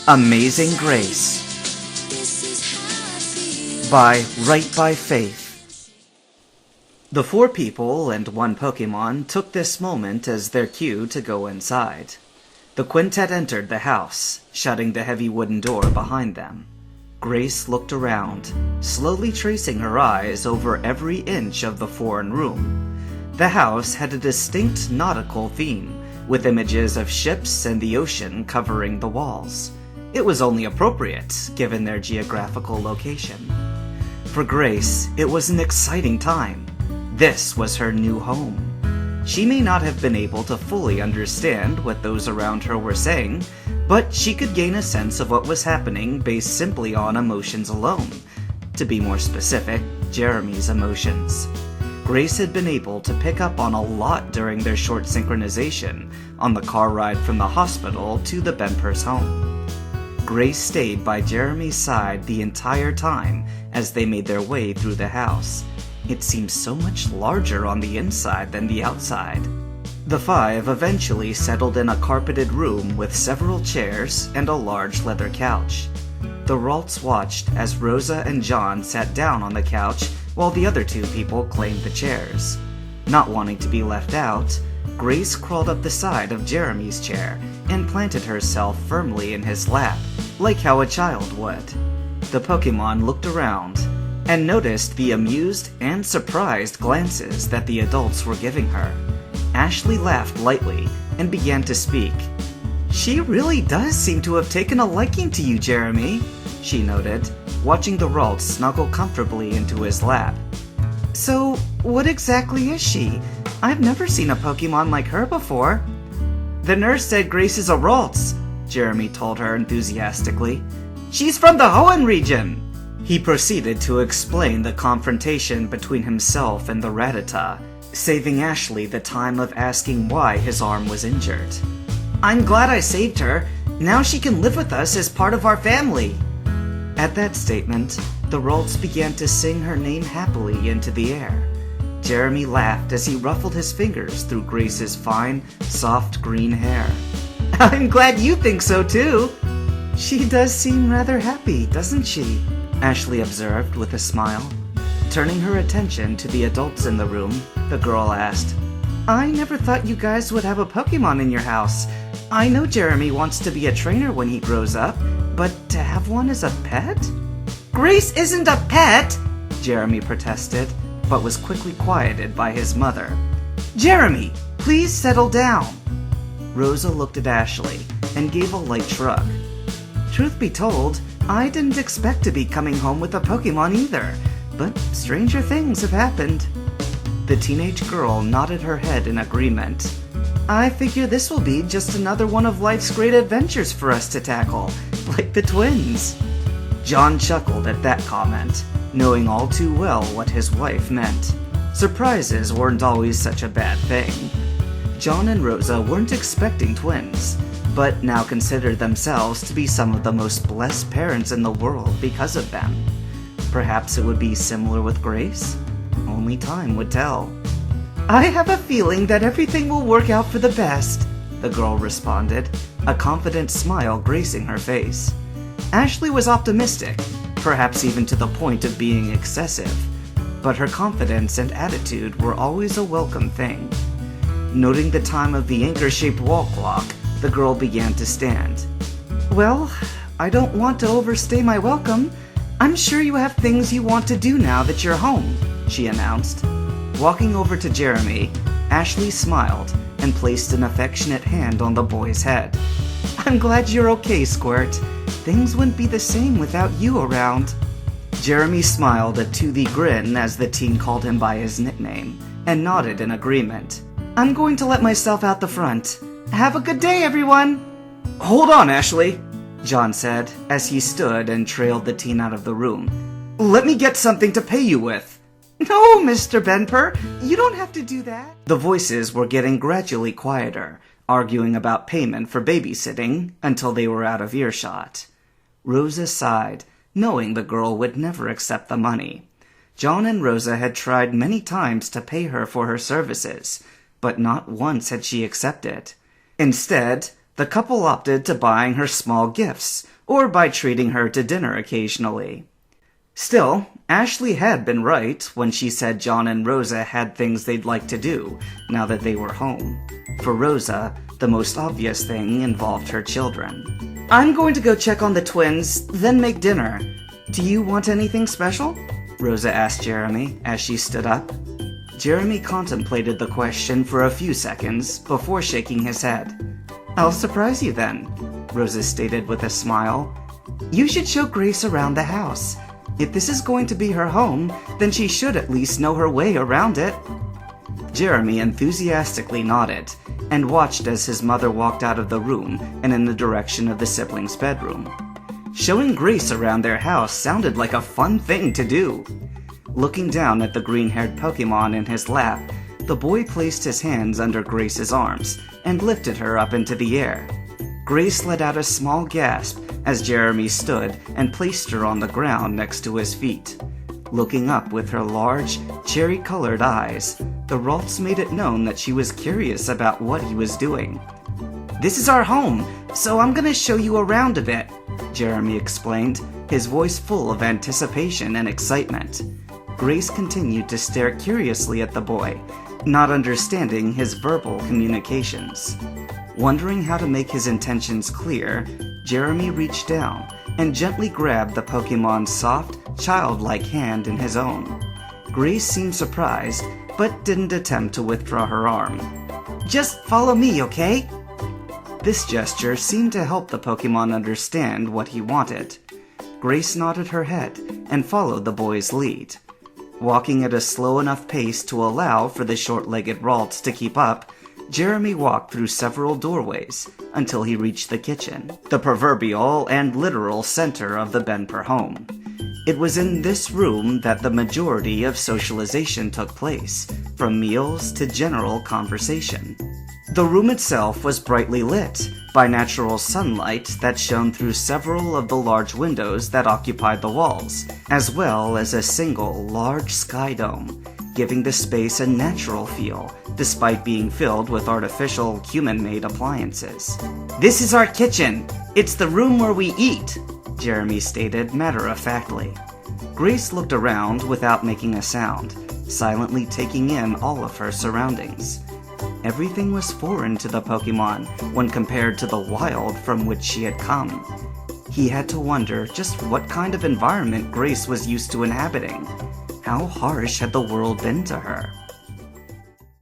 Amazing Grace by Right by Faith. The 4 people and 1 Pokemon took this moment as their cue to go inside. The quintet entered the house, shutting the heavy wooden door behind them. Grace looked around, slowly tracing her eyes over every inch of the foreign room. The house had a distinct nautical theme, with images of ships and the ocean covering the walls. It was only appropriate, given their geographical location. For Grace, it was an exciting time. This was her new home. She may not have been able to fully understand what those around her were saying, but she could gain a sense of what was happening based simply on emotions alone. To be more specific, Jeremy's emotions. Grace had been able to pick up on a lot during their short synchronization on the car ride from the hospital to the Benpers home. Grace stayed by Jeremy's side the entire time as they made their way through the house. It seemed so much larger on the inside than the outside. The 5 eventually settled in a carpeted room with several chairs and a large leather couch. The Ralts watched as Rosa and John sat down on the couch while the other 2 people claimed the chairs. Not wanting to be left out, Grace crawled up the side of Jeremy's chair and planted herself firmly in his lap, like how a child would. The Pokemon looked around and noticed the amused and surprised glances that the adults were giving her. Ashley laughed lightly and began to speak. "She really does seem to have taken a liking to you, Jeremy," she noted, watching the Ralts snuggle comfortably into his lap. "So, what exactly is she? I've never seen a Pokemon like her before." "The nurse said Grace is a Ralts," Jeremy told her enthusiastically. "She's from the Hoenn region." He proceeded to explain the confrontation between himself and the Rattata, saving Ashley the time of asking why his arm was injured. "I'm glad I saved her. Now she can live with us as part of our family." At that statement, the Ralts began to sing her name happily into the air. Jeremy laughed as he ruffled his fingers through Grace's fine, soft green hair. "I'm glad you think so too." "She does seem rather happy, doesn't she?" Ashley observed with a smile. Turning her attention to the adults in the room, the girl asked, "I never thought you guys would have a Pokemon in your house. I know Jeremy wants to be a trainer when he grows up, but to have one as a pet?" "Grace isn't a pet!" Jeremy protested, but was quickly quieted by his mother. "Jeremy, please settle down." Rosa looked at Ashley and gave a light shrug. "Truth be told, I didn't expect to be coming home with a Pokemon either, but stranger things have happened." The teenage girl nodded her head in agreement. "I figure this will be just another one of life's great adventures for us to tackle, like the twins." John chuckled at that comment, knowing all too well what his wife meant. Surprises weren't always such a bad thing. John and Rosa weren't expecting twins, but now considered themselves to be some of the most blessed parents in the world because of them. Perhaps it would be similar with Grace? Only time would tell. "I have a feeling that everything will work out for the best," the girl responded, a confident smile gracing her face. Ashley was optimistic, perhaps even to the point of being excessive, but her confidence and attitude were always a welcome thing. Noting the time of the anchor-shaped wall clock, the girl began to stand. "Well, I don't want to overstay my welcome. I'm sure you have things you want to do now that you're home," she announced. Walking over to Jeremy, Ashley smiled and placed an affectionate hand on the boy's head. "I'm glad you're okay, Squirt. Things wouldn't be the same without you around." Jeremy smiled a toothy grin as the teen called him by his nickname, and nodded in agreement. "I'm going to let myself out the front. Have a good day, everyone!" "Hold on, Ashley," John said, as he stood and trailed the teen out of the room. "Let me get something to pay you with." "No, Mr. Benper, you don't have to do that." The voices were getting gradually quieter, arguing about payment for babysitting until they were out of earshot. Rosa sighed, knowing the girl would never accept the money. John and Rosa had tried many times to pay her for her services, but not once had she accepted. Instead, The couple opted to buying her small gifts, or by treating her to dinner occasionally. Still, Ashley had been right when she said John and Rosa had things they'd like to do now that they were home. For Rosa, the most obvious thing involved her children. "I'm going to go check on the twins, then make dinner. Do you want anything special?" Rosa asked Jeremy as she stood up. Jeremy contemplated the question for a few seconds before shaking his head. "I'll surprise you then," Rosa stated with a smile. "You should show Grace around the house. If this is going to be her home, then she should at least know her way around it." Jeremy enthusiastically nodded and watched as his mother walked out of the room and in the direction of the siblings' bedroom. Showing Grace around their house sounded like a fun thing to do. Looking down at the green-haired Pokemon in his lap, the boy placed his hands under Grace's arms and lifted her up into the air. Grace let out a small gasp as Jeremy stood and placed her on the ground next to his feet. Looking up with her large, cherry-colored eyes, the Ralts made it known that she was curious about what he was doing. "This is our home, so I'm gonna show you around a bit," Jeremy explained, his voice full of anticipation and excitement. Grace continued to stare curiously at the boy, not understanding his verbal communications. Wondering how to make his intentions clear, Jeremy reached down and gently grabbed the Pokemon's soft, childlike hand in his own. Grace seemed surprised, but didn't attempt to withdraw her arm. "Just follow me, okay?" This gesture seemed to help the Pokemon understand what he wanted. Grace nodded her head and followed the boy's lead. Walking at a slow enough pace to allow for the short-legged Ralts to keep up, Jeremy walked through several doorways until he reached the kitchen, the proverbial and literal center of the Benper home. It was in this room that the majority of socialization took place, from meals to general conversation. The room itself was brightly lit by natural sunlight that shone through several of the large windows that occupied the walls, as well as a single large sky dome, giving the space a natural feel, despite being filled with artificial, human-made appliances. "This is our kitchen. It's the room where we eat," Jeremy stated matter-of-factly. Grace looked around without making a sound, silently taking in all of her surroundings. Everything was foreign to the Pokemon when compared to the wild from which she had come. He had to wonder just what kind of environment Grace was used to inhabiting. How harsh had the world been to her?